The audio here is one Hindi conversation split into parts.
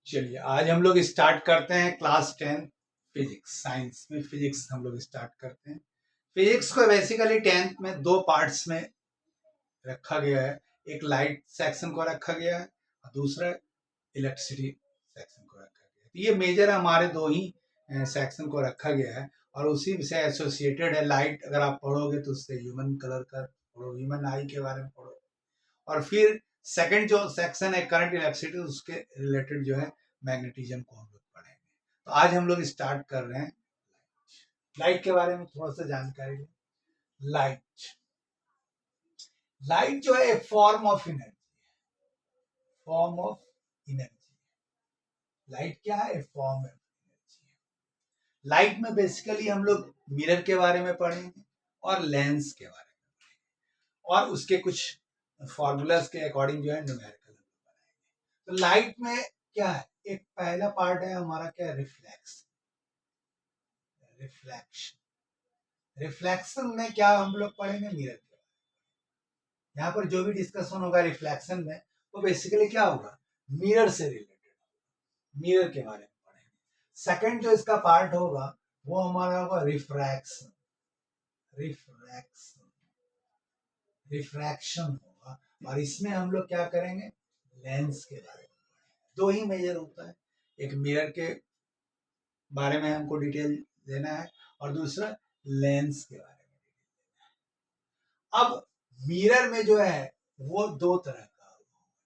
चलिए आज हम लोग स्टार्ट करते हैं क्लास 10 फिजिक्स। साइंस में फिजिक्स हम लोग स्टार्ट करते हैं। फिजिक्स को बेसिकली 10th में दो पार्ट्स में रखा गया है। एक लाइट सेक्शन को रखा गया है और दूसरा इलेक्ट्रिसिटी सेक्शन को रखा गया है। तो ये मेजर हमारे दो ही सेक्शन को रखा गया है और उसी से एसोसिएटेड है। लाइट अगर आप पढ़ोगे तो उससे ह्यूमन कलर का पढ़ो, ह्यूमन आई के बारे में पढ़ो। और फिर सेकंड जो सेक्शन है करंट इलेक्ट्रिसिटी, उसके रिलेटेड जो है मैग्नेटिज्म को हम लोग पढ़ेंगे। तो आज हम लोग स्टार्ट कर रहे हैं लाइट के बारे में थोड़ा सा जानकारी। लाइट लाइट जो है एक फॉर्म ऑफ एनर्जी है। Form of energy. लाइट क्या है? फॉर्म ऑफ एनर्जी है। लाइट में बेसिकली हम लोग मिरर के बारे में पढ़ेंगे और लेंस के बारे में पढ़ेंगे और उसके कुछ फॉर्मूलाज के अकॉर्डिंग जो है न्यूमेरिकल बनाएंगे। तो लाइट में क्या है? एक पहला पार्ट है हमारा क्या? रिफ्लेक्शन। रिफ्लेक्शन में क्या हम लोग पढ़ेंगे? मिरर के बारे में। यहाँ पर जो भी डिस्कशन होगा रिफ्लेक्शन में वो बेसिकली क्या होगा? मिरर से रिलेटेड, मिरर के बारे में पढ़ेंगे। सेकंड जो इसका पार्ट होगा वो हमारा होगा रिफ्रैक्शन। रिफ्रैक्शन रिफ्रैक्शन होगा और इसमें हम लोग क्या करेंगे? लेंस के बारे में। दो ही मेजर होता है, एक मिरर के बारे में हमको डिटेल देना है और दूसरा लेंस के बारे में डिटेल देना है। अब मिरर में जो है वो दो तरह का,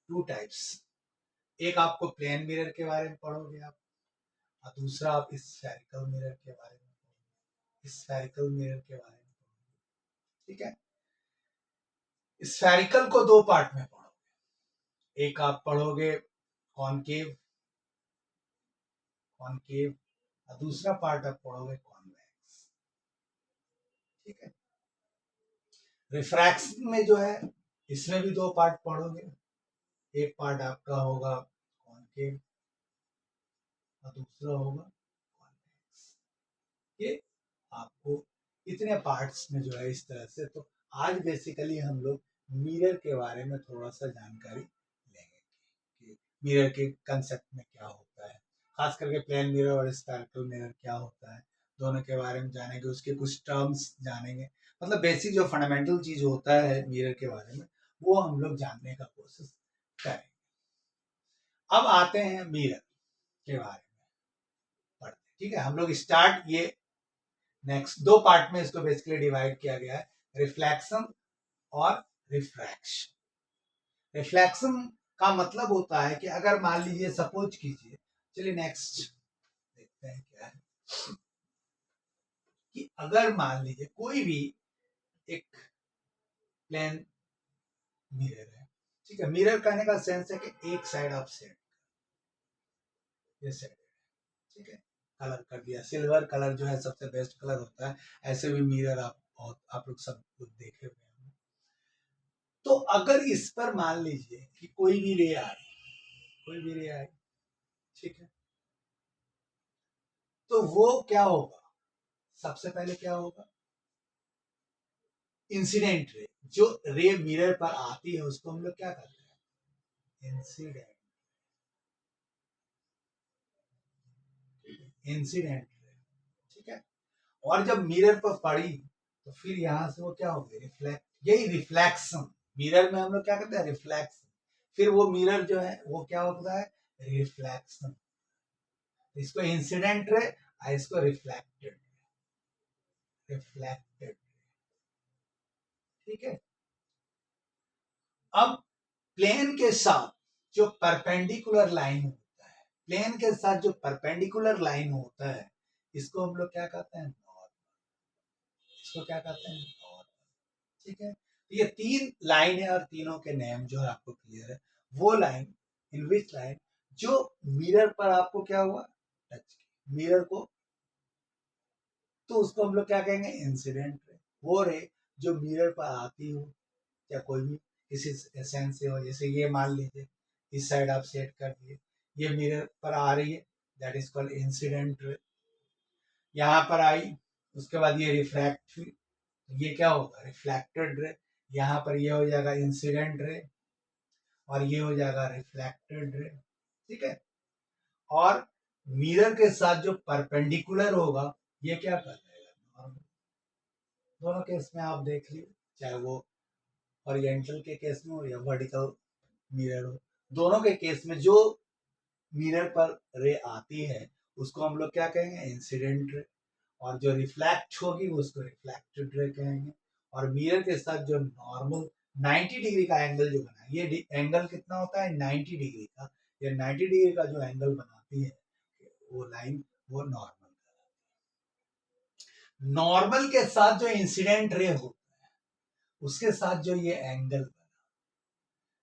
टू टाइप्स। एक आपको प्लेन मिरर के बारे में पढ़ोगे आप और दूसरा आप स्फेरिकल मिरर के बारे में पढ़ोगे। स्फेरिकल मिरर के बारे में पढ़ोगे, ठीक है। स्फेरिकल को दो पार्ट में पढ़ोगे। एक आप पढ़ोगे कॉनकेव कॉनकेव और दूसरा पार्ट आप पढ़ोगे कॉन्वेक्स, ठीक है। रिफ्रैक्शन में जो है इसमें भी दो पार्ट पढ़ोगे। एक पार्ट आपका होगा कॉनकेव और दूसरा होगा कॉन्वेक्स। ये आपको इतने पार्ट्स में जो है इस तरह से। तो आज बेसिकली हम लोग मिरर के बारे में थोड़ा सा जानकारी लेंगे कि मिरर के कंसेप्ट में क्या होता है, खास करके प्लेन मिरर और स्फेरिकल मिरर क्या होता है, दोनों के बारे में जानेंगे। उसके कुछ टर्म्स जानेंगे, मतलब बेसिक जो फंडामेंटल चीज होता है मिरर के बारे में वो हम लोग जानने का कोशिश करेंगे। अब आते हैं मिरर के बारे में पढ़ते, ठीक है। हम लोग स्टार्ट ये नेक्स्ट दो पार्ट में इसको बेसिकली डिवाइड किया गया है, रिफ्लेक्शन और रिफ्रैक्शन। रिफ्लेक्शन का मतलब होता है कि अगर मान लीजिए सपोज कीजिए, चलिए नेक्स्ट देखते हैं क्या है, कि अगर मान लीजिए कोई भी एक प्लेन मिरर है, ठीक है। मिरर कहने का सेंस है कि एक साइड आप सेट, ये सेट, ठीक है, कलर कर दिया। सिल्वर कलर जो है सबसे बेस्ट कलर होता है। ऐसे भी मिरर आप लोग सब कुछ देखे हुए हैं। तो अगर इस पर मान लीजिए कि कोई भी रे आई, ठीक है, तो वो क्या होगा? सबसे पहले क्या होगा? इंसिडेंट रे, जो रे मिरर पर आती है उसको हम लोग क्या करते हैं? इंसिडेंट रे, ठीक है। और जब मिरर पर पड़ी तो फिर यहां से वो क्या हो गई? रिफ्लेक्ट। यही रिफ्लेक्शन। मिरर में हम लोग क्या करते हैं? रिफ्लेक्शन। फिर वो मिरर जो है वो क्या होता है? रिफ्लेक्शन। इसको इंसिडेंट रे और इसको रिफ्लेक्टेड, ठीक है। अब प्लेन के साथ जो परपेंडिकुलर लाइन होता है, प्लेन के साथ जो परपेंडिकुलर लाइन होता है, इसको हम लोग क्या कहते हैं? नॉर्मल। इसको क्या कहते हैं? नॉर्मल, ठीक है। तो ये तीन लाइन है और तीनों के नेम जो है आपको क्लियर है। वो लाइन, इन विच लाइन जो मिरर पर आपको क्या हुआ? टच मिरर को, तो उसको हम लोग क्या कहेंगे? Incident ray. वो रे जो मिरर पर आती हो या कोई भी किसी सेंस से हो, जैसे ये मान लीजिए इस साइड आप सेट कर दिए, ये मिरर पर आ रही है, that is called incident ray. यहाँ पर आई, उसके बाद ये रिफ्रैक्ट हुई, ये क्या होगा? Reflected ray. यहाँ पर ये हो जाएगा इंसिडेंट रे और ये हो जाएगा रिफ्लेक्टेड रे, ठीक है। और मिरर के साथ जो परपेंडिकुलर होगा ये क्या कर देगा, नॉर्मल। दोनों केस में आप देख लीजिए, चाहे वो हॉरिजॉन्टल के केस में हो या वर्टिकल मिरर हो, दोनों के केस में जो मिरर पर रे आती है उसको हम लोग क्या कहेंगे, इंसिडेंट रे। और जो रिफ्लेक्ट होगी उसको रिफ्लेक्टेड रे कहेंगे। और मिरर के साथ जो नॉर्मल 90 डिग्री का एंगल जो बना, ये एंगल कितना होता है, 90 डिग्री का। ये 90 डिग्री का जो एंगल बनाती है वो लाइन, वो नॉर्मल। नॉर्मल के साथ जो इंसिडेंट रे होता है उसके साथ जो ये एंगल बना,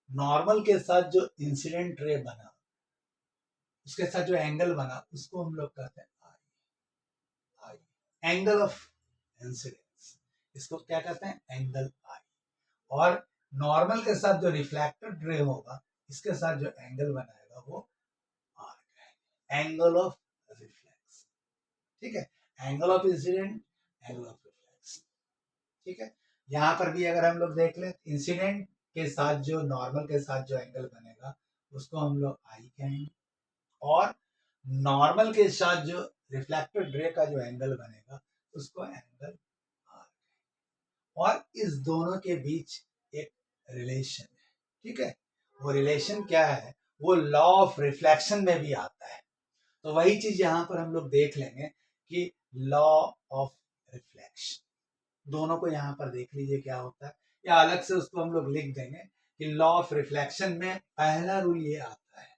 नॉर्मल के साथ जो इंसिडेंट रे बना उसके साथ जो एंगल बना उसको हम लोग कहते हैं आई, आई एंगल ऑफ इंसिडेंस, इसको क्या कहते हैं, एंगल आई। और नॉर्मल के साथ जो रिफ्लेक्टेड रे होगा इसके साथ जो एंगल बनाएगा वो आर, एंगल ऑफ रिफ्लेक्स। ठीक है, angle of incident, angle of reflex. ठीक है, यहाँ पर भी अगर हम लोग देख लें, इंसिडेंट के साथ जो नॉर्मल के साथ जो एंगल बनेगा उसको हम लोग आई कहेंगे, और नॉर्मल के साथ जो रिफ्लेक्टेड रे का जो एंगल बनेगा उसको एंगल आर। और इस दोनों के बीच एक रिलेशन है। ठीक है, वो रिलेशन क्या है, वो लॉ ऑफ रिफ्लेक्शन में भी आता है। तो वही चीज यहाँ पर हम लोग देख लेंगे कि लॉ ऑफ रिफ्लेक्शन, दोनों को यहाँ पर देख लीजिए क्या होता है, या अलग से उसको हम लोग लिख देंगे कि लॉ ऑफ रिफ्लेक्शन में पहला रूल ये आता है।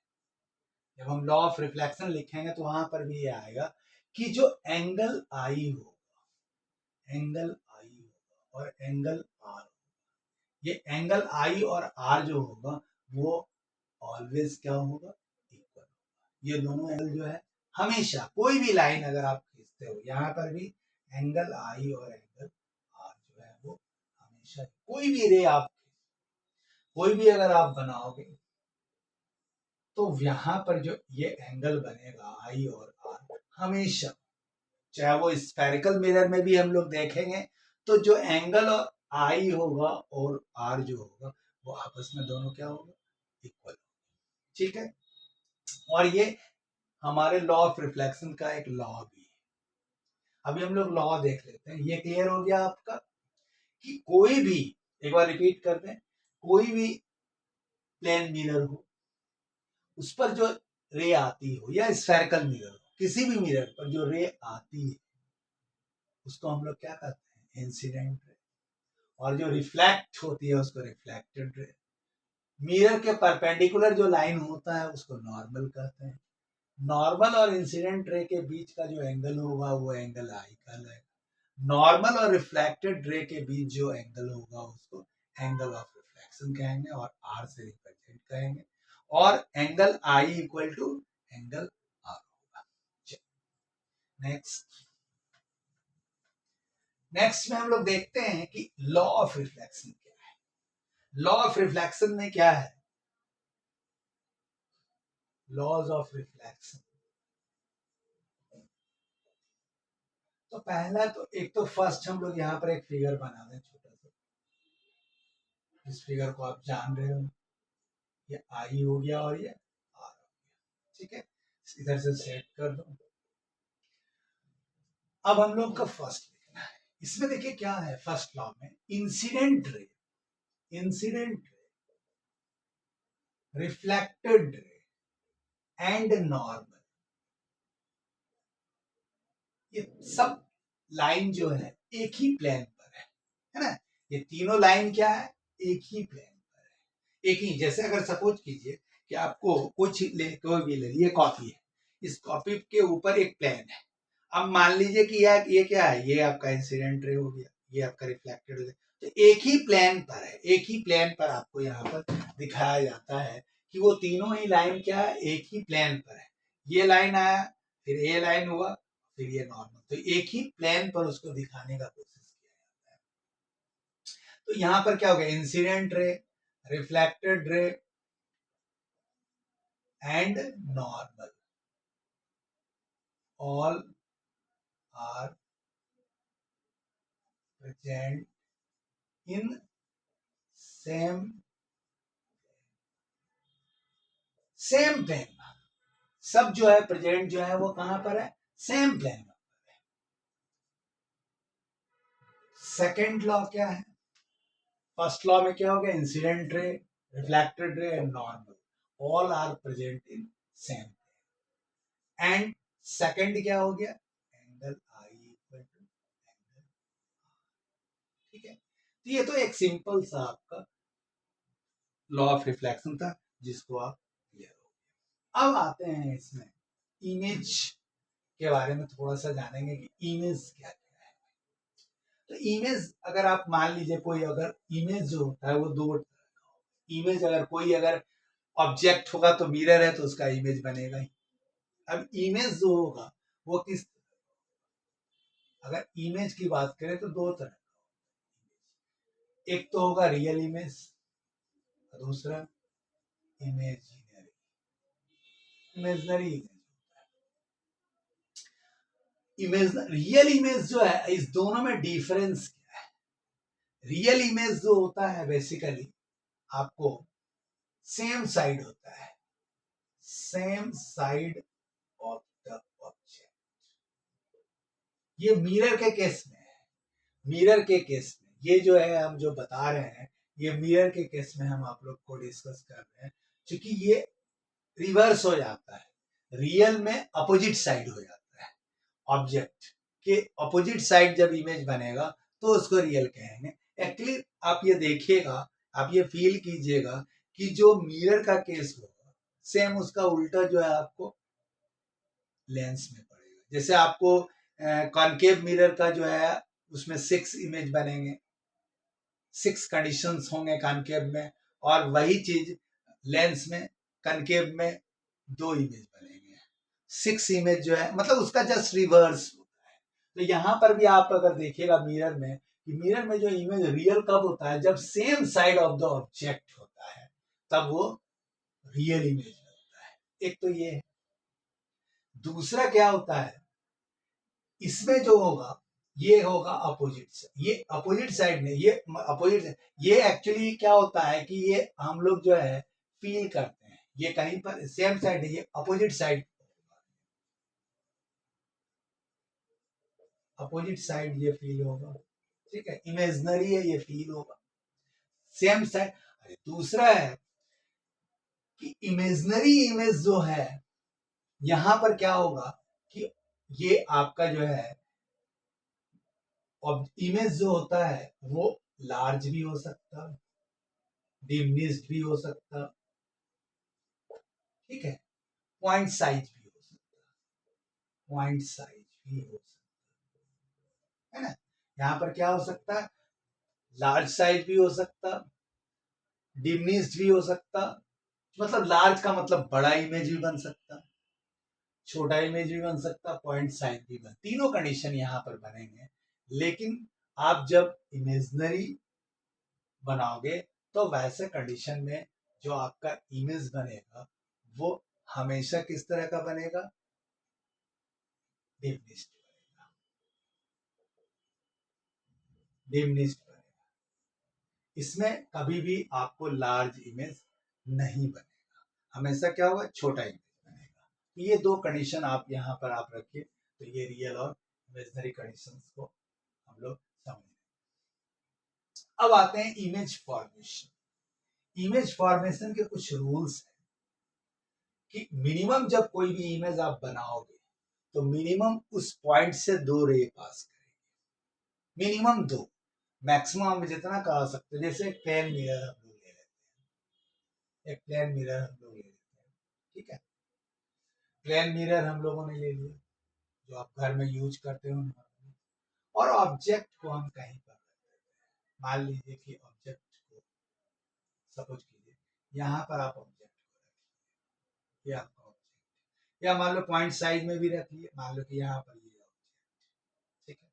जब हम लॉ ऑफ रिफ्लेक्शन लिखेंगे तो वहां पर भी ये आएगा कि जो एंगल आई होगा, एंगल आई होगा और एंगल आर, ये एंगल आई और आर जो होगा वो ऑलवेज क्या होगा, इक्वल होगा। ये दोनों एंगल जो है हमेशा, कोई भी लाइन अगर आप खींचते हो यहाँ पर भी एंगल आई और एंगल आर जो है वो हमेशा, कोई भी रे आप, कोई भी अगर आप बनाओगे तो यहाँ पर जो ये एंगल बनेगा आई और आर हमेशा, चाहे वो स्फेरिकल मिरर में भी हम लोग देखेंगे तो जो एंगल आई होगा और आर जो होगा वो आपस में दोनों क्या होगा, इक्वल। ठीक है, और ये हमारे लॉ ऑफ रिफ्लेक्शन का एक लॉ भी है। अभी हम लोग लॉ देख लेते हैं, ये क्लियर हो गया आपका कि कोई भी, एक बार रिपीट कर दें, कोई भी प्लेन मिरर हो उस पर जो रे आती हो, या स्फेरिकल मिरर हो, किसी भी मिरर पर जो रे आती है उसको हम लोग क्या कहते हैं, इंसिडेंट रे। और जो रिफ्लेक्ट होती है उसको रिफ्लेक्टेड रे। मिरर के परपेंडिकुलर जो लाइन होता है उसको नॉर्मल कहते हैं। नॉर्मल और इंसिडेंट रे के बीच का जो एंगल होगा वो एंगल आई कहलाएगा। नॉर्मल और रिफ्लेक्टेड रे के बीच जो एंगल होगा उसको एंगल ऑफ रिफ्लेक्शन कहेंगे और आर से रिप्रेजेंट करेंगे, और angle i equal to angle r होगा। नेक्स्ट, नेक्स्ट में हम लोग देखते हैं कि लॉ ऑफ रिफ्लेक्शन क्या है। लॉ ऑफ रिफ्लेक्शन में क्या है, लॉज ऑफ रिफ्लेक्शन। तो पहला तो एक तो फर्स्ट हम लोग यहाँ पर एक फिगर बना दें छोटा सा, इस फिगर को आप जान रहे हो, ये आई हो गया और ये आर हो गया। ठीक है, इधर से सेट कर दो। अब हम लोग का फर्स्ट लिखना है, इसमें देखिए क्या है, फर्स्ट लॉ में incident ray, incident ray, reflected ray and normal, ये सब लाइन जो है एक ही प्लेन पर है ना। ये तीनों लाइन क्या है, एक ही प्लेन पर है, एक ही। जैसे अगर सपोज कीजिए कि आपको कुछ कोई भी ले लिए कॉपी है, इस कॉपी के ऊपर एक प्लेन है। अब मान लीजिए कि यार ये क्या है, ये आपका इंसिडेंट रे हो गया, ये आपका रिफ्लेक्टेड हो गया, तो एक ही प्लेन पर है, एक ही प्लेन पर आपको यहाँ पर दिखाया जाता है कि वो तीनों ही लाइन क्या है, एक ही प्लेन पर है। ये लाइन आया, फिर ये लाइन हुआ, फिर ये नॉर्मल, तो एक ही प्लेन पर उसको दिखाने का कोशिश किया जाता है। तो यहाँ पर क्या हो गया, incident ray, reflected ray and normal, all are present in same, same plane, सब जो है प्रेजेंट जो है वो कहां पर है, सेम प्लेन में। सेकेंड लॉ क्या है, फर्स्ट लॉ में क्या हो गया, incident ray, reflected ray and normal all are present in same, and second क्या हो गया, angle i equal to angle, ठीक है। तो ये तो एक सिंपल सा आपका लॉ ऑफ रिफ्लेक्शन था जिसको आप क्लियर हो। अब आते हैं इसमें इमेज के बारे में थोड़ा सा जानेंगे कि इमेज क्या क्या है। तो इमेज अगर आप मान लीजिए कोई अगर इमेज जो होता है वो दो इमेज, अगर कोई अगर ऑब्जेक्ट होगा तो मिरर है तो उसका इमेज बनेगा ही। अब इमेज जो होगा वो किस, अगर इमेज की बात करें तो दो तरह, एक तो होगा रियल इमेज, दूसरा imaginary, imaginary image. Real image जो है, इस दोनों में डिफरेंस क्या है, रियल इमेज जो होता है बेसिकली आपको सेम साइड होता है, same side of the object. ये मिरर के केस में है, मिरर के केस में ये जो है हम जो बता रहे हैं ये मिरर के केस में हम आप लोग को डिस्कस कर रहे हैं, क्योंकि ये रिवर्स हो जाता है, रियल में अपोजिट साइड हो जाता है, ऑब्जेक्ट के अपोजिट साइड जब इमेज बनेगा तो उसको रियल कहेंगे। एक्चुअली आप ये देखिएगा, आप ये फील कीजिएगा कि जो मिरर का केस होगा सेम उसका उल्टा जो है आपको लेंस में पड़ेगा। जैसे आपको कॉनकेव मिरर का जो है उसमें 6 इमेज बनेंगे, 6 कंडीशंस होंगे कॉनकेव में, और वही चीज लेंस में कॉनकेव में 2 इमेज बनेंगे, 6 इमेज जो है मतलब उसका जस्ट रिवर्स होता है। तो यहाँ पर भी आप अगर देखिएगा मिरर में, कि मिरर में जो इमेज रियल कब होता है, जब same side of the object होता है तब वो रियल इमेज होता है। एक तो ये है। दूसरा क्या होता है, इसमें जो होगा ये होगा अपोजिट साइड, ये अपोजिट साइड में, ये अपोजिट, ये एक्चुअली क्या होता है कि ये हम लोग जो है फील करते हैं, ये कहीं पर सेम साइड है, ये अपोजिट साइड, अपोजिट साइड ये फील होगा, ठीक है, इमेजिनरी है ये फील होगा सेम साइड। दूसरा है कि इमेजिनरी इमेज जो है यहां पर क्या होगा कि ये आपका जो है इमेज जो होता है वो लार्ज भी हो सकता, डिमिनिश्ड भी हो सकता, ठीक है, पॉइंट साइज भी हो सकता, पॉइंट साइज भी हो सकता है ना। यहाँ पर क्या हो सकता है, लार्ज साइज भी हो सकता, डिमिनिश्ड भी हो सकता, मतलब लार्ज का मतलब बड़ा इमेज भी बन सकता, छोटा इमेज भी बन सकता, पॉइंट साइज भी बन, तीनों कंडीशन यहाँ पर बनेंगे। लेकिन आप जब इमेजनरी बनाओगे तो वैसे कंडीशन में जो आपका इमेज बनेगा वो हमेशा किस तरह का बनेगा, डिमिनिश्ड बनेगा, डिमिनिश्ड बनेगा। इसमें कभी भी आपको लार्ज इमेज नहीं बनेगा, हमेशा क्या होगा, छोटा इमेज बनेगा। तो ये दो कंडीशन आप यहाँ पर आप रखिए, तो ये रियल और इमेजिनरी कंडीशंस को हम लोग समझ। अब आते हैं इमेज फॉर्मेशन। इमेज फॉर्मेशन के कुछ रूल्स हैं कि मिनिमम जब कोई भी इमेज आप बनाओगे तो मिनिमम उस पॉइंट से 2 रे पास करेंगे, मिनिमम 2, मैक्सिमम हम जितना करा सकते हैं। जैसे एक प्लेन मिरर हम लोग ले लेते हैं, एक प्लेन मिरर हम लोग ले लेते हैं, ठीक है, प्लेन मिरर हम लोगों ने ले लिया जो आप घर में यूज करते हो, और ऑब्जेक्ट को हम कहीं पर रख देते हैं। मान लीजिए कि ऑब्जेक्ट को, सपोज कीजिए यहाँ पर आप ऑब्जेक्ट को रखिए, ये आपका ऑब्जेक्ट, या मान लो पॉइंट साइज में भी रखिए, मान लो कि यहाँ पर ये ऑब्जेक्ट, ठीक है,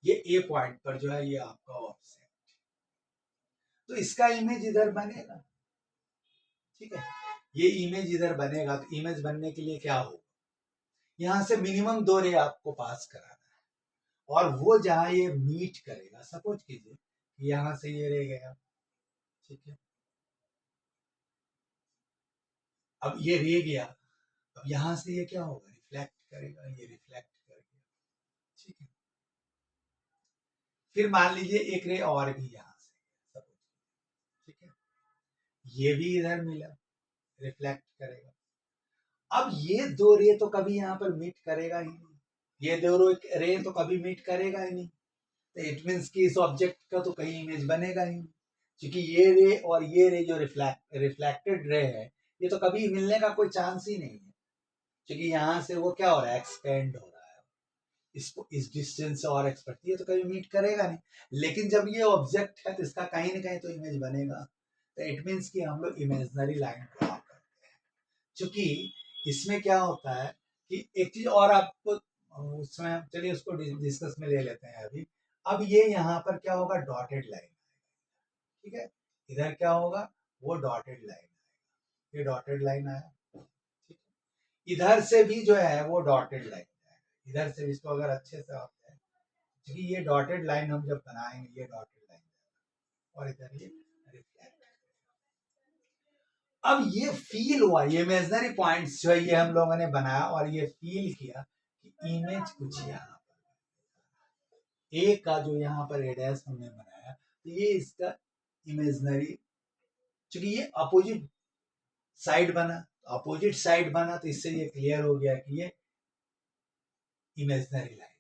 ये ए पॉइंट पर जो है ये आपका ऑब्जेक्ट, तो इसका इमेज इधर बनेगा, ठीक है, ये इमेज इधर बनेगा। तो इमेज बनने के लिए क्या होगा, यहाँ से मिनिमम 2 रे आपको पास कराना है, और वो जहां ये मीट करेगा, सपोज कीजिए कि यहाँ से ये रे गया, ठीक है, अब ये रे गया, अब यहां से ये क्या होगा, रिफ्लेक्ट करेगा, ये रिफ्लेक्ट करेगा, ठीक है। फिर मान लीजिए एक रे और भी यहां से, ठीक है, ये भी इधर मिला, रिफ्लेक्ट करेगा। अब ये दो रे तो कभी यहाँ पर मीट करेगा ही नहीं, ये दो रे तो कभी मीट करेगा ही नहीं, तो इट मीन्स कि इस ऑब्जेक्ट का तो कहीं इमेज बनेगा ही नहीं, क्योंकि ये रे और ये रे जो रिफ्लेक्टेड रे है, ये तो कभी मिलने का कोई चांस ही नहीं है, क्योंकि यहाँ से वो क्या हो रहा है, एक्सपेंड हो रहा है, इसको इस डिस्टेंस से और एक्सपेंड, ये तो कभी मीट करेगा नहीं। लेकिन जब ये ऑब्जेक्ट है तो इसका कहीं ना कहीं तो इमेज बनेगा, तो इट मीन्स कि हम लोग इमेजिनरी लाइन ड्रॉ करते हैं। क्योंकि इसमें क्या होता है कि एक चीज और आपको उसमें, चलिए उसको डिस्कस में ले लेते हैं अभी। अब ये यहाँ पर क्या होगा, डॉटेड लाइन, ठीक है, इधर क्या होगा, वो डॉटेड लाइन आएगा, ये डॉटेड लाइन आया, ठीक है। इधर से भी जो है वो डॉटेड लाइन आएगा, इधर से भी, इसको अगर अच्छे से आप है, क्योंकि ये डॉटेड लाइन हम जब बनाएंगे, ये डॉटेड लाइन और इधर ये रिफ्लेक्ट। अब ये फील हुआ, ये इमेजिनरी पॉइंट्स जो है ये हम लोगों ने बनाया और ये फील किया कि इमेज कुछ यहाँ पर ए का जो यहाँ पर एडैस हमने बनाया, तो ये इसका इमेजिनरी, क्योंकि ये अपोजिट साइड बना, अपोजिट साइड बना, तो इससे ये क्लियर हो गया कि ये इमेजिनरी लाइन,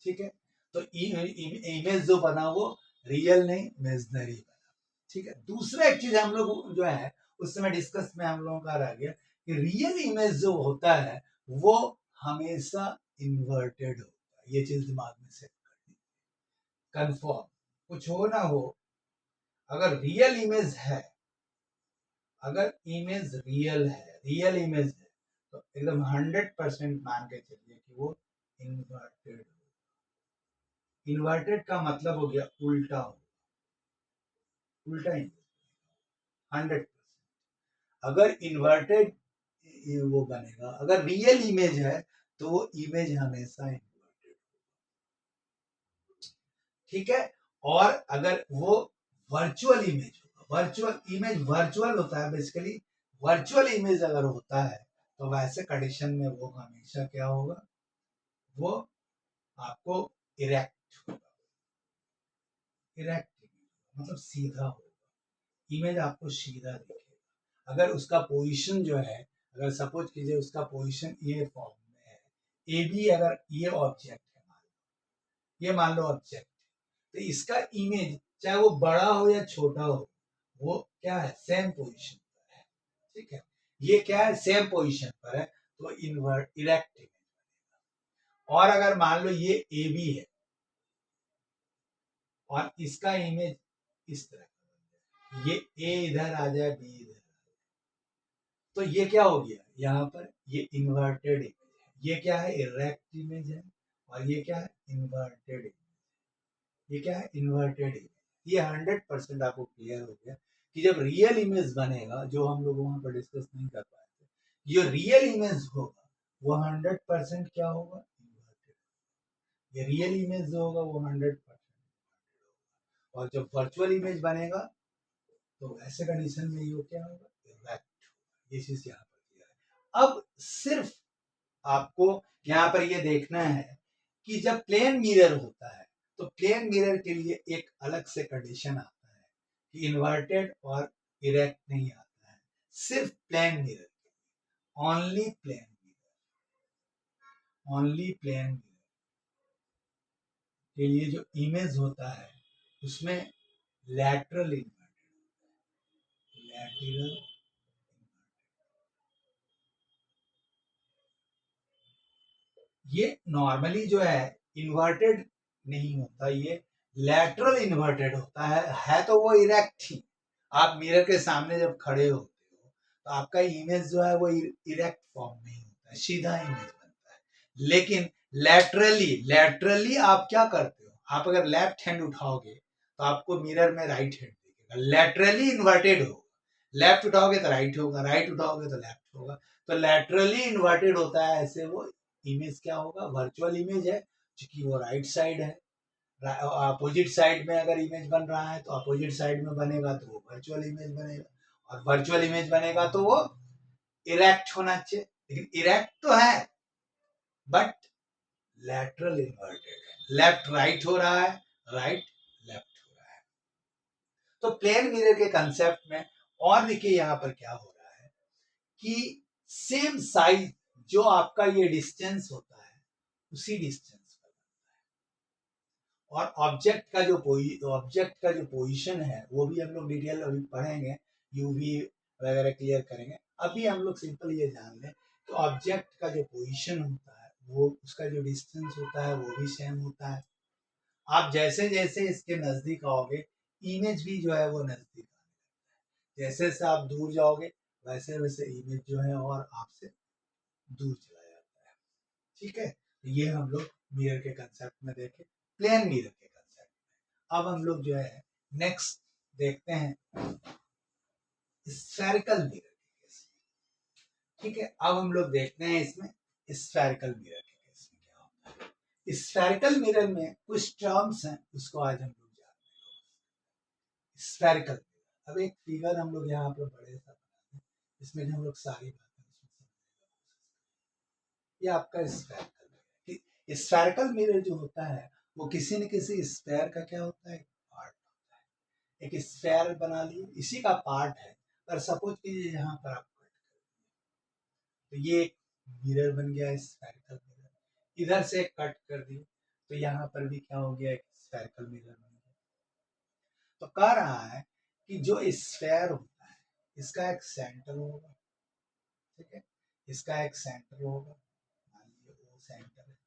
ठीक है। तो इमेज जो बना वो रियल नहीं, इमेजिनरी बना, ठीक है। दूसरा एक चीज हम लोग जो है उस समय डिस्कस में हम लोगों का रह गया कि रियल इमेज जो होता है वो हमेशा इन्वर्टेड होता है, ये चीज दिमाग में सेट करनी, कंफर्म, कुछ हो ना हो, अगर रियल इमेज है, अगर इमेज रियल है, रियल इमेज है, तो एकदम 100% मान के चलिए कि वो इन्वर्टेड होगा। इन्वर्टेड का मतलब हो गया उल्टा हो, उल्टा इमेज 100%। अगर इन्वर्टेड वो बनेगा, अगर रियल इमेज है तो वो इमेज हमेशा इन्वर्टेड, ठीक है। और अगर वो वर्चुअल इमेज होगा, वर्चुअल इमेज, वर्चुअल होता है बेसिकली, वर्चुअल इमेज अगर होता है तो वैसे कंडीशन में वो हमेशा क्या होगा, वो आपको इरेक्ट होगा, इरेक्ट मतलब सीधा होगा, इमेज आपको सीधा दिखेगा। अगर उसका पोजीशन जो है, अगर सपोज कीजिए उसका पोजीशन ये फॉर्म में है, ए बी, अगर ये ऑब्जेक्ट है, मान लो, ये मान लो ऑब्जेक्ट, तो इसका इमेज चाहे वो बड़ा हो या छोटा हो, वो क्या है, सेम पोजीशन पर है, ठीक है। ये क्या है, सेम पोजीशन पर है, तो इन्वर्ट इरेक्ट इमेज बनेगा। और अगर मान लो ये ए बी है और इसका इमेज इस तरह, ये ए इधर आ जाए, बी इधर, तो ये क्या हो गया, यहाँ पर ये इन्वर्टेड इमेज है, ये क्या है, इरेक्ट इमेज है, और ये क्या है, इन्वर्टेड इमेज, ये क्या है, इन्वर्टेड इमेज। ये 100% आपको क्लियर हो गया कि जब रियल इमेज बनेगा, जो हम लोग वहां पर डिस्कस नहीं कर पाए थे, ये रियल इमेज होगा वो 100% क्या होगा, इन्वर्टेड। ये रियल इमेज जो होगा वो 100%, और जब वर्चुअल इमेज बनेगा तो ऐसे कंडीशन में ये क्या होगा, इरेक्ट, ये चीज यहाँ पर किया है। अब सिर्फ आपको यहाँ पर ये देखना है कि जब प्लेन मिरर होता है तो प्लेन मिरर के लिए एक अलग से कंडीशन आता है कि इन्वर्टेड और इरेक्ट नहीं आता है, सिर्फ plane mirror, only plane mirror, only plane mirror के लिए जो इमेज होता है उसमें लैटरल इन्वर्टेड, लैटरल, ये नॉर्मली जो है इन्वर्टेड नहीं होता, ये लैटरल इन्वर्टेड होता है तो वो इरेक्ट ही, आप मिरर के सामने जब खड़े होते हो तो आपका इमेज जो है वो इरेक्ट फॉर्म में ही होता है, सीधा इमेज बनता है। लेकिन लैटरली, लैटरली आप क्या करते हो, आप अगर लेफ्ट हैंड उठाओगे तो आपको मिरर में राइट हैंड दिखेगा, लैटरली इन्वर्टेड होगा, लेफ्ट उठाओगे तो राइट होगा, राइट उठाओगे तो लेफ्ट होगा, तो लैटरली इन्वर्टेड होता है, ऐसे वो इमेज क्या होगा, वर्चुअल इमेज है, क्योंकि वो राइट साइड है, अपोजिट साइड में अगर इमेज बन रहा है तो अपोजिट साइड में बनेगा तो वो वर्चुअल इमेज बनेगा, और वर्चुअल इमेज बनेगा तो वो इरेक्ट होना चाहिए, लेकिन इरेक्ट तो है बट लैटरल इन्वर्टेड है, लेफ्ट राइट हो रहा है, राइट लेफ्ट हो रहा है। तो प्लेन मिरर के कंसेप्ट में और देखिए यहाँ पर क्या हो रहा है कि सेम साइज जो आपका ये डिस्टेंस होता है उसी डिस्टेंस पर, और ऑब्जेक्ट का जो पोजीशन है वो भी हम लोग डिटेल अभी पढ़ेंगे, यूवी वगैरह क्लियर करेंगे। अभी हम लोग सिंपल ये जान लें तो ऑब्जेक्ट का जो पोजीशन होता है वो उसका जो डिस्टेंस होता है वो भी सेम होता है। आप जैसे जैसे इसके नजदीक आओगे इमेज भी जो है वो नजदीक आने, जैसे जैसे आप दूर जाओगे वैसे वैसे इमेज जो है और आपसे दूर चला जाता है। ठीक है, तो ये हम लोग मिरर के कंसेप्ट में देखे, प्लेन मिरर के कंसेप्ट में। अब हम लोग जो है नेक्स्ट देखते हैं स्फेरिकल मिरर के केस में। ठीक है, अब हम लोग देखते हैं इसमें स्फेरिकल मिरर के केस में क्या होता है। स्फेरिकल मिरर में कुछ टर्म्स हैं उसको आज हम लोग जानते हैं। स्फेरिकल, अब एक फिगर हम लोग यहाँ पर बड़े सा बनाते हैं, इसमें हम लोग सारी बातें ये आपका स्फेरिकल मिरर। स्फेरिकल मिरर जो होता है वो किसी न किसी स्फेयर का क्या होता है, पार्ट होता है। एक स्फेयर बना लिए इसी का पार्ट है, पर सपोज कीजिए यहाँ पर आप कट कर, तो ये एक मिरर बन गया स्फेरिकल मिरर। इधर से कट कर दिए तो यहाँ पर भी क्या हो गया, एक स्फेरिकल मिरर बन गया। तो कह रहा है कि जो स्फेयर होता है इसका एक सेंटर होगा, ठीक है, इसका एक सेंटर होगा, मान लीजिए वो सेंटर है,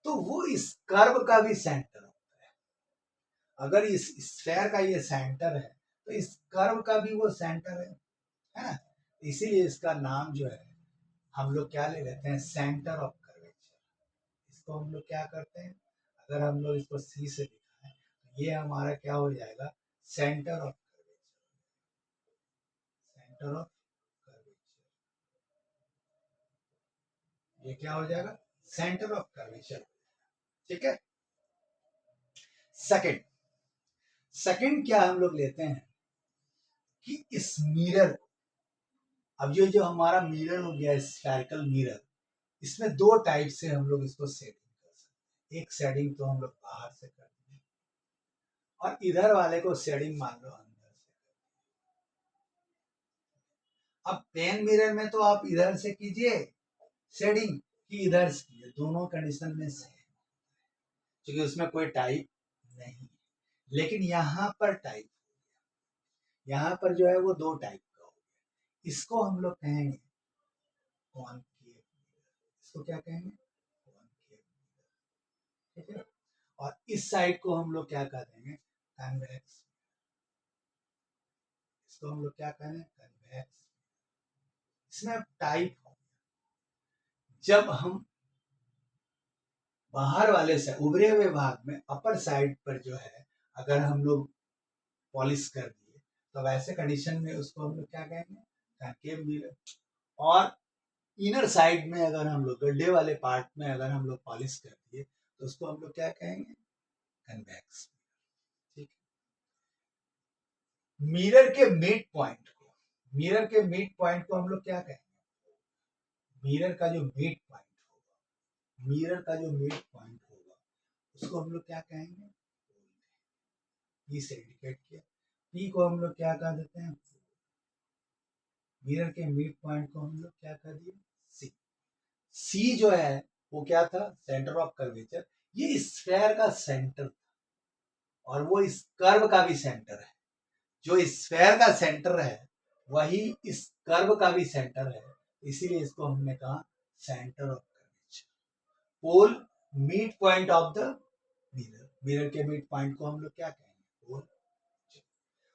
तो वो इस कर्व का भी सेंटर होता है। अगर इस स्फेयर का ये सेंटर है तो इस कर्व का भी वो सेंटर है ना। इसीलिए इसका नाम जो है हम लोग क्या ले लेते हैं, सेंटर ऑफ कर्वेचर। इसको हम लोग क्या करते हैं, अगर हम लोग इसको सी से दिखाएं तो ये हमारा क्या हो जाएगा, centre of curvature, centre of curvature, ये क्या हो जाएगा, सेंटर ऑफ कर्वेचर। ठीक है, सेकंड सेकंड क्या हम लोग लेते हैं कि इस मिरर, अब ये जो हमारा मिरर हो गया स्फेरिकल मिरर, इसमें दो टाइप से हम लोग इसको सेटिंग कर सकते हैं। एक सेटिंग तो हम लोग बाहर से कर देंगे और इधर वाले को सेटिंग मान लो अंदर से। अब प्लेन मिरर में तो आप इधर से कीजिए सेटिंग कि इधर से कीजिए, दोनों कंडीशन में सेम, क्योंकि उसमें कोई टाइप नहीं है। लेकिन यहाँ पर टाइप, यहाँ पर जो है वो दो टाइप का हो गया। इसको हम लोग कहेंगे कॉनकेव, इसको क्या कहेंगे, कॉनकेव, ठीक है। और इस साइड को हम लोग क्या कह देंगे, कन्वेक्स, इसको हम लोग क्या कहेंगे, कन्वेक्स। इसमें टाइप हो, जब हम बाहर वाले से उभरे हुए भाग में अपर साइड पर जो है अगर हम लोग पॉलिश कर दिए तो वैसे कंडीशन में उसको हम लोग क्या कहेंगे, कॉनकेव मिरर। और इनर साइड में अगर हम लोग गड्ढे वाले पार्ट में अगर हम लोग पॉलिश कर दिए तो उसको हम लोग क्या कहेंगे, कन्वेक्स। ठीक है, मिरर के मिड पॉइंट को, मिरर के मिड पॉइंट को हम लोग क्या कहेंगे, मिरर का जो मिड पॉइंट होगा, मिरर का जो मिड पॉइंट होगा उसको हम लोग क्या कहेंगे, पी से इंडिकेट किया, पी को हम लोग क्या कह देते हैं, मिरर के मिड पॉइंट को हम लोग क्या कह दिए, सी। सी जो है वो क्या था, सेंटर ऑफ कर्वेचर। ये स्फेयर का सेंटर था और वो इस कर्व का भी सेंटर है। जो स्फेयर का सेंटर है वही इस कर्व का भी सेंटर है, इसीलिए इसको हमने कहा centre of curvature. Pole mid point of the mirror, mirror के मिड पॉइंट को हम लोग क्या कहेंगे, पोल।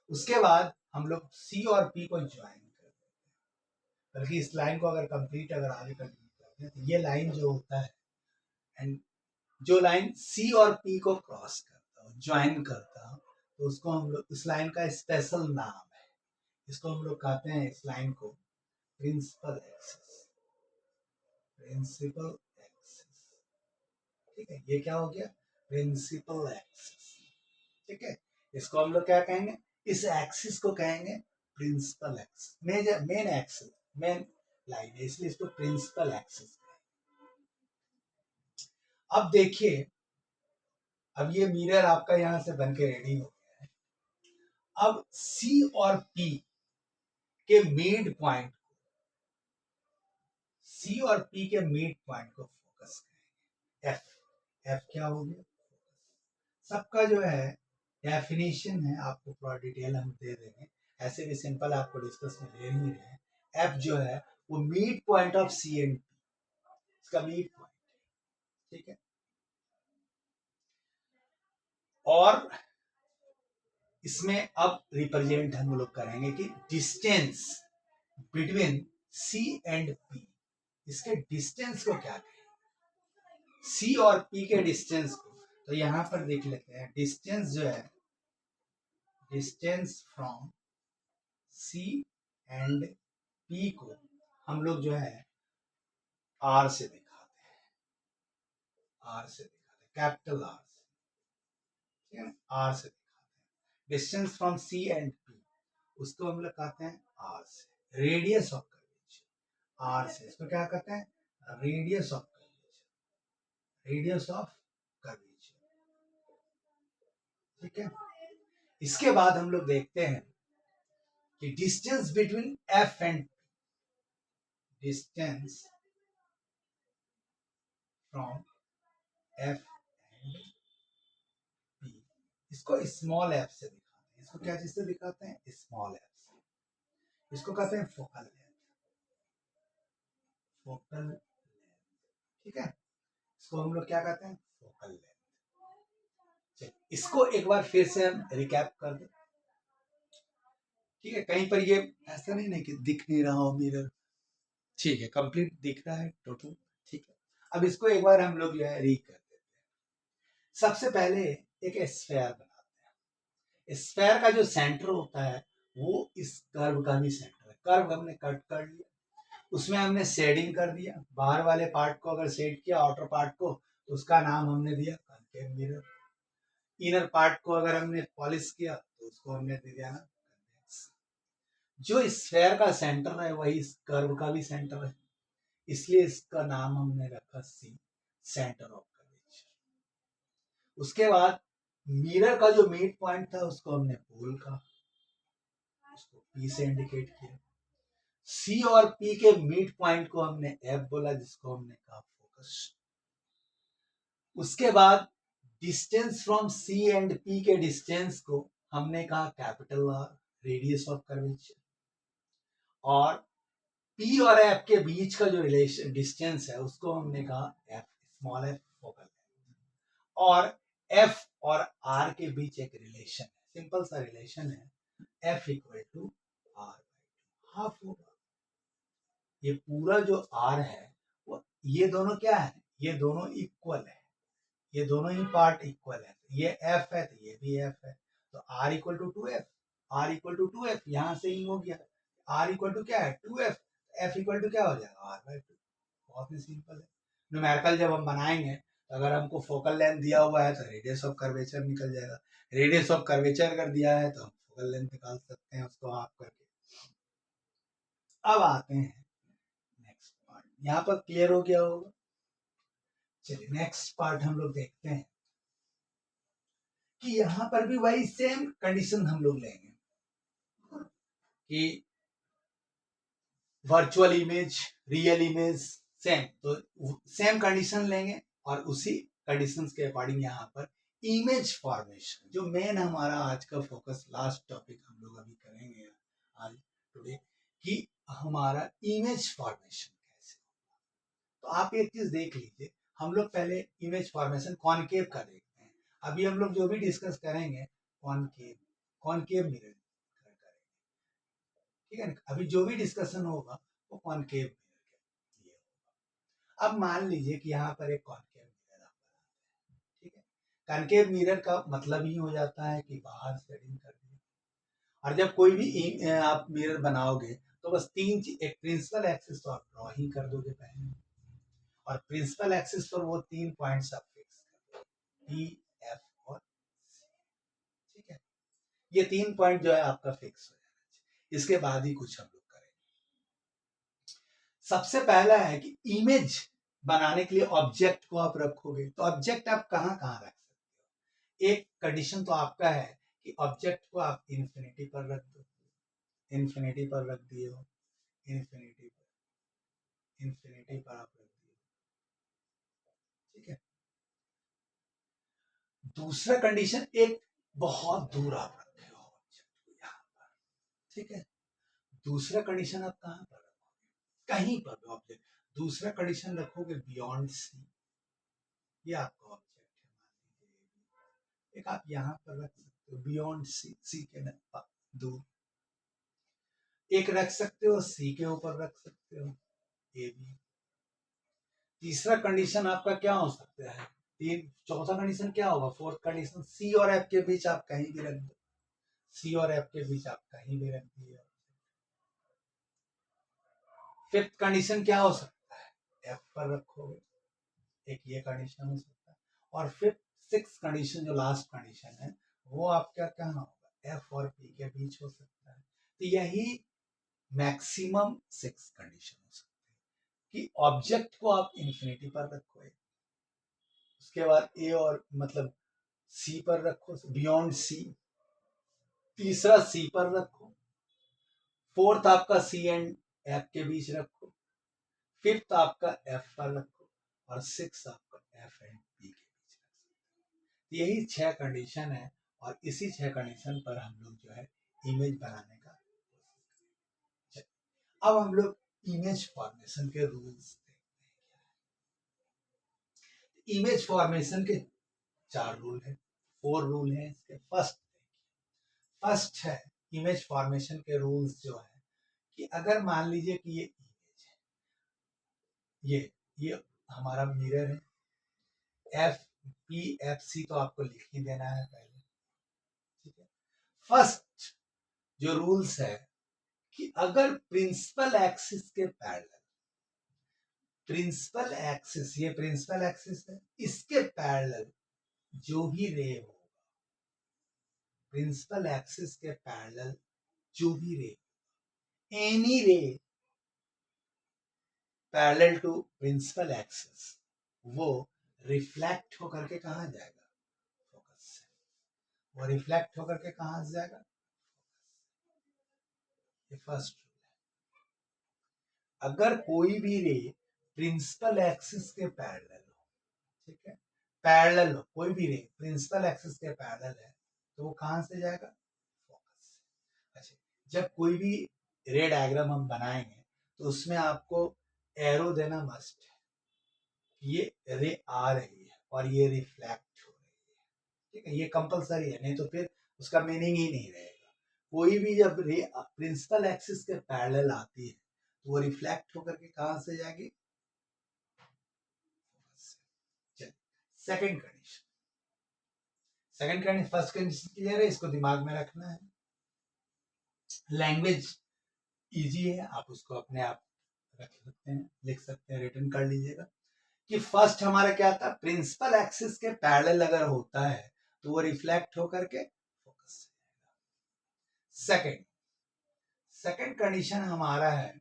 उसके बाद हम लोग सी और पी को ज्वाइन कर देते हैं, बल्कि इस लाइन को अगर कंप्लीट अगर आगे कंप्लीट करते हैं तो ये लाइन जो होता है, एंड जो लाइन सी और पी को क्रॉस करता हो, ज्वाइन करता हो, तो उसको हम लोग, इस लाइन का स्पेशल नाम है, इसको हम लोग कहते हैं इस लाइन को प्रिंसिपल एक्सिस, प्रिंसिपल एक्सिस। ठीक है, ये क्या हो गया, प्रिंसिपल एक्सिस। ठीक है, इसको हम लोग क्या कहेंगे, इस एक्सिस को कहेंगे principal axis, main axis, main line है, इसलिए इसको प्रिंसिपल एक्सिस। अब देखिए, अब ये मिरर आपका यहां से बन के रेडी हो गया है। अब सी और पी के मिड पॉइंट, सी और पी के मिड पॉइंट को फोकस करेंगे। एफ, एफ क्या हो गया? सबका जो है डेफिनेशन है, आपको पूरा डिटेल हम दे देंगे, ऐसे भी सिंपल आपको डिस्कस में ले ही रहे हैं। एफ जो है वो mid point of C and P, इसका मिड पॉइंट, ठीक है। और इसमें अब रिप्रेजेंट हम लोग करेंगे कि distance between C and P, इसके डिस्टेंस को क्या कहें, सी और पी के डिस्टेंस को। तो यहां पर देख लेते हैं, डिस्टेंस जो है, distance from C and P को हम लोग जो है आर से दिखाते हैं, आर से दिखाते हैं, कैपिटल आर से, ठीक है ना, आर से दिखाते हैं। Distance from C and P, उसको हम लोग कहते हैं आर से। रेडियस ऑफ कर्वेचर, आर से इसको क्या कहते हैं, radius of curvature, radius of curvature, ठीक है। इसके बाद हम लोग देखते हैं कि distance between F and, distance from F and P, इसको स्मॉल एफ से दिखाते हैं। इसको क्या चीज से दिखाते हैं, स्मॉल एफ से। इसको कहते हैं फोकल लेंथ, फोकल लेंथ, ठीक है। इसको हम लोग क्या कहते हैं, फोकल लेंथ। इसको एक बार फिर से हम रिकैप कर दें, ठीक है। कहीं पर ये ऐसा नहीं है कि दिख नहीं रहा हो मिरर, ठीक है, कंप्लीट दिख रहा है टोटल, ठीक है। अब इसको एक बार हम लोग जो है री कर देते हैं। सबसे पहले एक स्फेयर बनाते हैं। स्फेयर का जो सेंटर होता है वो इस कर्व का भी सेंटर है। कर्व हमने कट कर लिया, उसमें हमने शेडिंग कर दिया, बाहर वाले पार्ट को अगर शेड किया, आउटर पार्ट को, तो उसका नाम हमने दिया कॉन्केव मिरर। इनर पार्ट को अगर हमने पॉलिश किया तो उसको हमने दे दिया ना कन्वेक्स। जो स्फेयर का सेंटर है वही इस कर्व का भी सेंटर है, इसलिए इसका नाम हमने रखा सी, सेंटर ऑफ कर्वेचर। उसके बाद मिरर का जो मिड पॉइंट था उसको हमने पोल का, उसको पी से इंडिकेट किया। सी और पी के मिड पॉइंट को हमने एफ बोला, जिसको हमने कहा फोकस। उसके बाद distance from C and P के डिस्टेंस को हमने कहा capital R, radius of curvature. और पी और एफ के बीच का जो रिलेशन डिस्टेंस है उसको हमने कहा F, small F, focal length. और एफ और आर के बीच एक रिलेशन है, सिंपल सा रिलेशन है, F equal to R, half होगा। ये पूरा जो आर है वो, ये दोनों क्या है, ये दोनों इक्वल है, ये दोनों ही पार्ट इक्वल है। ये एफ है तो ये भी एफ है, तो R equal to two F, R equal to two F, यहां से ही हो गया। आर इक्वल टू क्या है, two F, F equal to क्या हो जाएगा, आर बाई टू। बहुत ही सिंपल है। न्यूमेरिकल जब हम बनाएंगे तो अगर हमको फोकल लेंथ दिया हुआ है तो रेडियस ऑफ कर्वेचर निकल जाएगा, रेडियस ऑफ कर्वेचर अगर दिया है तो हम फोकल लेंथ निकाल सकते हैं उसको हाफ करके। अब आते हैं नेक्स्ट पार्ट, यहाँ पर क्लियर हो गया होगा। चलिए नेक्स्ट पार्ट हम लोग देखते हैं कि यहां पर भी वही सेम कंडीशन हम लोग लेंगे कि virtual image, real image, same, तो सेम कंडीशन लेंगे और उसी कंडीशन के अकॉर्डिंग यहाँ पर इमेज फॉर्मेशन, जो मेन हमारा आज का फोकस, लास्ट टॉपिक हम लोग अभी करेंगे आज टुडे, कि हमारा इमेज फॉर्मेशन कैसे। तो आप एक चीज देख लीजिए, हम लोग पहले इमेज फॉर्मेशन कॉनकेव का देखते हैं। अभी हम लोग जो भी डिस्कस करेंगे कॉनकेव, कॉनकेव मिरर करेंगे, ठीक है ना। अभी जो भी डिस्कशन होगा वो कॉनकेव मिरर के लिए होगा। अब मान लीजिए कि यहाँ पर एक कॉनकेव मिरर आप बनाते हैं, ठीक है। कॉनकेव मिरर का मतलब ही हो जाता है कि बाहर शेडिंग कर दी। और जब कोई भी आप मिरर बनाओगे तो बस तीन चीज, एक प्रिंसिपल एक्सिस तो आप ड्रॉ ही कर दोगे पहले, और प्रिंसिपल एक्सिस पर वो तीन पॉइंट्स आप फिक्स कर दो, पी, एफ और सी, ठीक है। ये तीन पॉइंट जो है आपका फिक्स हो जाना चाहिए, इसके बाद ही कुछ हम लोग करेंगे। सबसे पहला है कि इमेज बनाने के लिए ऑब्जेक्ट को आप रखोगे, तो ऑब्जेक्ट आप कहाँ कहाँ रख सकते हो। एक कंडीशन तो आपका है कि ऑब्जेक्ट को आप इन्फिनिटी पर रख दो, इन्फिनिटी पर रख दिए हो, इन्फिनिटी पर, इन्फिनिटी पर आप रख दिए, ठीक है। दूसरा कंडीशन, एक बहुत दूर आप रखे हो ऑब्जेक्ट को यहाँ पर, ठीक है। दूसरा कंडीशन आप कहाँ पर रखोगे, कहीं पर ऑब्जेक्ट। दूसरा कंडीशन रखोगे बियॉन्ड सी, ये आपका ऑब्जेक्ट है, मान लीजिए एक आप यहाँ पर रख सकते हो बियॉन्ड सी, सी के दूर। एक रख सकते हो सी के ऊपर रख सकते हो, ए बी। तीसरा कंडीशन आपका क्या हो सकता है, चौथा कंडीशन क्या होगा, फोर्थ कंडीशन, सी और एफ के बीच आप कहीं भी रख दो, सी और एफ के बीच आप कहीं भी रख दिए। फिफ्थ कंडीशन क्या हो सकता है, एफ पर रखोगे, एक ये कंडीशन हो सकता है। और फिफ्थ सिक्स कंडीशन जो लास्ट कंडीशन है वो आपका क्या होगा, एफ और पी के बीच हो सकता है। तो यही मैक्सिमम सिक्स कंडीशन हो सकती है कि ऑब्जेक्ट को आप इन्फिनिटी पर रखो, उसके बाद ए और मतलब सी पर रखो, बियॉन्ड सी। तीसरा सी पर रखो, फोर्थ आपका सी एंड एफ के बीच रखो, फिफ्थ आपका एफ पर रखो, और सिक्स आपका एफ एंड पी के बीच रखो। यही 6 कंडीशन है, और इसी 6 कंडीशन पर हम लोग जो है इमेज बनाने का। अब हम लोग इमेज फॉर्मेशन के रूल्स देखते हैं। इमेज फॉर्मेशन के 4 रूल है, 4 रूल है इसके। फर्स्ट है इमेज फॉर्मेशन के रूल्स जो है कि अगर मान लीजिए कि ये इमेज है, ये हमारा मिरर है, एफ पी एफ सी तो आपको लिख ही देना है पहले, ठीक है। फर्स्ट जो रूल्स है कि अगर प्रिंसिपल एक्सिस के पैरेलल, प्रिंसिपल एक्सिस, ये प्रिंसिपल एक्सिस है, इसके पैरेलल जो भी रे होगा, प्रिंसिपल एक्सिस के पैरेलल जो भी ray, any ray parallel to principal axis, वो रिफ्लेक्ट होकर के कहाँ जाएगा, फोकस से। वो रिफ्लेक्ट होकर के कहाँ से जाएगा, ये फर्स्ट रूल है। अगर कोई भी रे प्रिंसिपल एक्सिस के पैरेलल हो, ठीक है, पैरेलल हो, कोई भी रे प्रिंसिपल एक्सिस के पैरेलल है, तो वो कहाँ से जाएगा, फोकस से। अच्छा, जब कोई भी रे डायग्राम हम बनाएंगे तो उसमें आपको एरो देना मस्ट है, ये रे आ रही है और ये रिफ्लेक्ट हो रही है, ठीक है, ये कंपलसरी है, नहीं तो फिर उसका मीनिंग ही नहीं रहेगा। कोई भी जब रे प्रिंसिपल एक्सिस के पैरेलल आती है तो वो रिफ्लेक्ट होकर के कहाँ से जाएगी, second condition. Second condition, first condition clear है, इसको दिमाग में रखना है। लैंग्वेज इजी है, आप उसको अपने आप रख सकते हैं, लिख सकते हैं, रिटर्न कर लीजिएगा कि फर्स्ट हमारा क्या था, प्रिंसिपल एक्सिस के पैरेलल अगर होता है तो वो रिफ्लेक्ट होकर के फोकस से जाएगा। सेकंड कंडीशन हमारा है,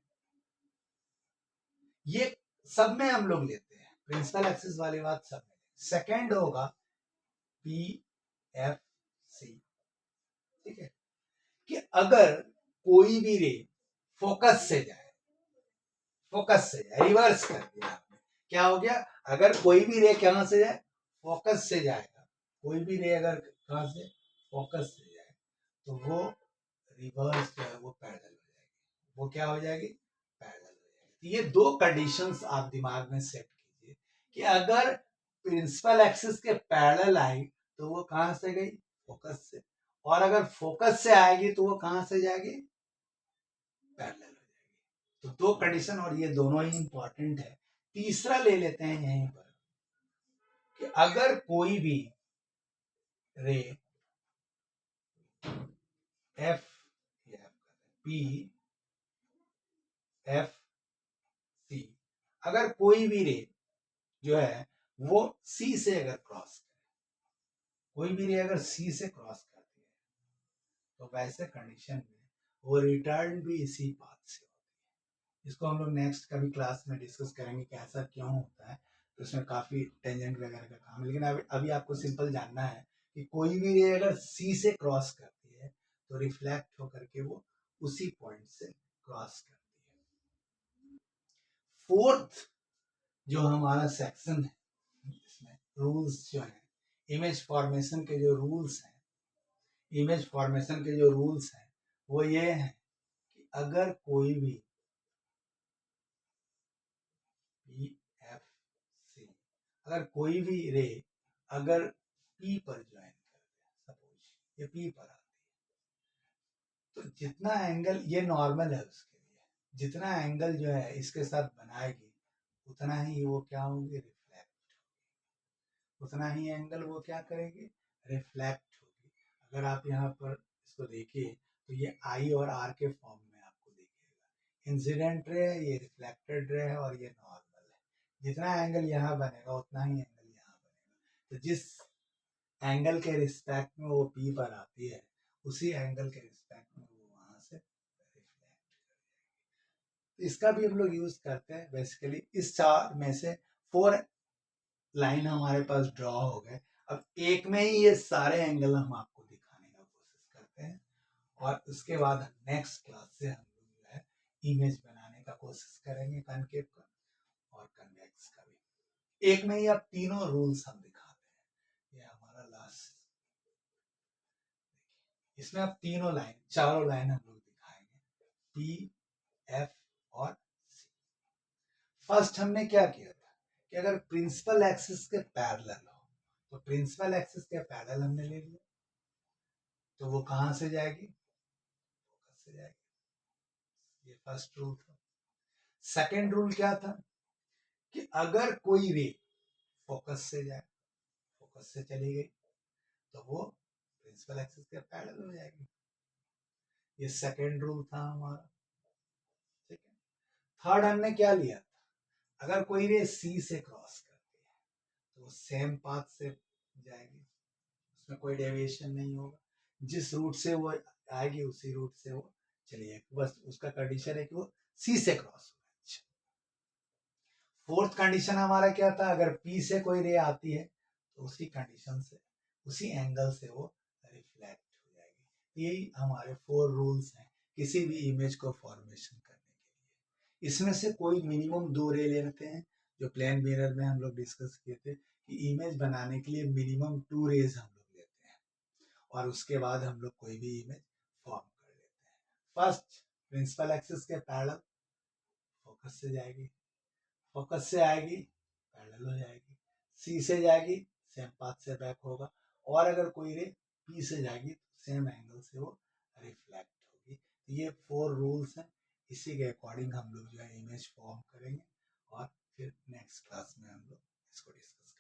ये सब में हम लोग लेते हैं, प्रिंसिपल एक्सिस वाली बात सब में। सेकंड होगा पी एफ सी, ठीक है, कि अगर कोई भी रे फोकस से जाए, फोकस से जाए, रिवर्स कर दिया आपने, क्या हो गया, अगर कोई भी रे कहां से जाए, फोकस से जाएगा, कोई भी रे अगर कहां से, फोकस से जाए, तो वो रिवर्स जो है वो पैरेलल हो जाएगी, वो क्या हो जाएगी, पैरेलल हो जाएगी। ये 2 कंडीशंस आप दिमाग में सेट कीजिए कि अगर प्रिंसिपल एक्सिस के पैरेलल आई तो वो कहां से गई, फोकस से, और अगर फोकस से आएगी तो वो कहां से जाएगी, पैरेलल हो जाएगी। तो 2 कंडीशन, और ये दोनों ही इंपॉर्टेंट है। तीसरा ले लेते हैं यहीं पर कि अगर कोई भी रे एफ पी एफ सी, अगर कोई भी रे जो है वो सी से अगर क्रॉस करे, कोई भी रे अगर सी से क्रॉस करती है तो वैसे कंडीशन में वो रिटर्न भी इसी पाथ से होती है, इसको हम लोग नेक्स्ट कभी क्लास में डिस्कस करेंगे कि ऐसा क्यों होता है, तो उसमें काफ़ी टेंजेंट वगैरह का काम है। लेकिन अभी आपको सिंपल जानना है कि कोई भी रे अगर सी से क्रॉस करती है तो रिफ्लेक्ट होकर के वो उसी पॉइंट से क्रॉस करती है। फोर्थ जो हमारा सेक्शन है, इसमें रूल्स जो है, इमेज फॉर्मेशन के जो रूल्स हैं, इमेज फॉर्मेशन के जो रूल्स हैं वो ये हैं कि अगर कोई भी पी एफ सी, अगर कोई भी रे अगर पी पर ज्वाइन कर दे, सपोज ये पी पर आती है, तो जितना एंगल ये नॉर्मल है उसके लिए, जितना एंगल जो है इसके साथ बनाएगी उतना ही वो क्या होगी, रिफ्लेक्ट, उतना ही एंगल वो क्या करेगी, रिफ्लेक्ट होगी। अगर आप यहाँ पर इसको देखिए तो ये आई और आर के फॉर्म में आपको दिखेगा, इंसिडेंट रे है, ये रिफ्लेक्टेड रे है और ये नॉर्मल है। जितना एंगल यहाँ बनेगा उतना ही एंगल यहाँ बनेगा। तो जिस एंगल के रिस्पेक्ट में वो पी पर आती है उसी एंगल के रिस्पेक्ट में वो वहां से रिफ्लेक्ट करेगी। इसका भी हम लोग यूज करते हैं बेसिकली। इस चार में से 4 लाइन हमारे पास ड्रॉ हो गए। अब एक में ही ये सारे एंगल हम आपको दिखाने का कोशिश करते हैं और उसके बाद नेक्स्ट क्लास से हम लोग जो है इमेज बनाने का कोशिश करेंगे कनकेव का और कन्वेक्स का भी। एक में ही अब तीनों रूल्स हम दिखाते हैं। ये हमारा लास्ट, इसमें अब तीनों लाइन, चारों लाइन हम लोग दिखाएंगे, पी एफ और सी। फर्स्ट हमने क्या किया था कि अगर प्रिंसिपल एक्सिस के पैरेलल हो तो प्रिंसिपल एक्सिस के पैरेलल हमने ले लिया, तो वो कहां से जाएगी, फोकस से जाएगी। ये फर्स्ट रूल था। सेकेंड रूल क्या था कि अगर कोई रे फोकस से जाए, फोकस से चली गई तो वो प्रिंसिपल एक्सिस के पैरेलल हो जाएगी। ये सेकेंड रूल था हमारा, ठीक है। थर्ड हमने क्या लिया था, अगर कोई रे सी से क्रॉस करती है तो वो सेम पाथ से जाएगी, उसमें कोई डेविएशन नहीं होगा, जिस रूट से वो आएगी उसी रूट से वो चली जाएगी। बस उसका कंडीशन है कि वो सी से क्रॉस हो। अच्छा, फोर्थ कंडीशन हमारा क्या था, अगर पी से कोई रे आती है तो उसी कंडीशन से, उसी एंगल से वो रिफ्लेक्ट हो जाएगी। यही हमारे 4 रूल्स हैं किसी भी इमेज को फॉर्मेशन करने के लिए। इसमें से कोई मिनिमम 2 रे लेते हैं, जो प्लेन मिरर में हम लोग डिस्कस किए थे कि इमेज बनाने के लिए मिनिमम 2 रेज हम लोग लेते हैं और उसके बाद हम लोग कोई भी इमेज फॉर्म कर लेते हैं। फर्स्ट, प्रिंसिपल एक्सिस के पैरेलल, फोकस से जाएगी, फोकस से आएगी पैरेलल हो जाएगी, सी से जाएगी सेम पाथ से बैक होगा, और अगर कोई रे पी से जाएगी तो सेम एंगल से वो रिफ्लेक्ट होगी। ये 4 रूल्स हैं, इसी के अकॉर्डिंग हम लोग जो है इमेज फॉर्म करेंगे और फिर नेक्स्ट क्लास में हम लोग इसको डिस्कस करेंगे।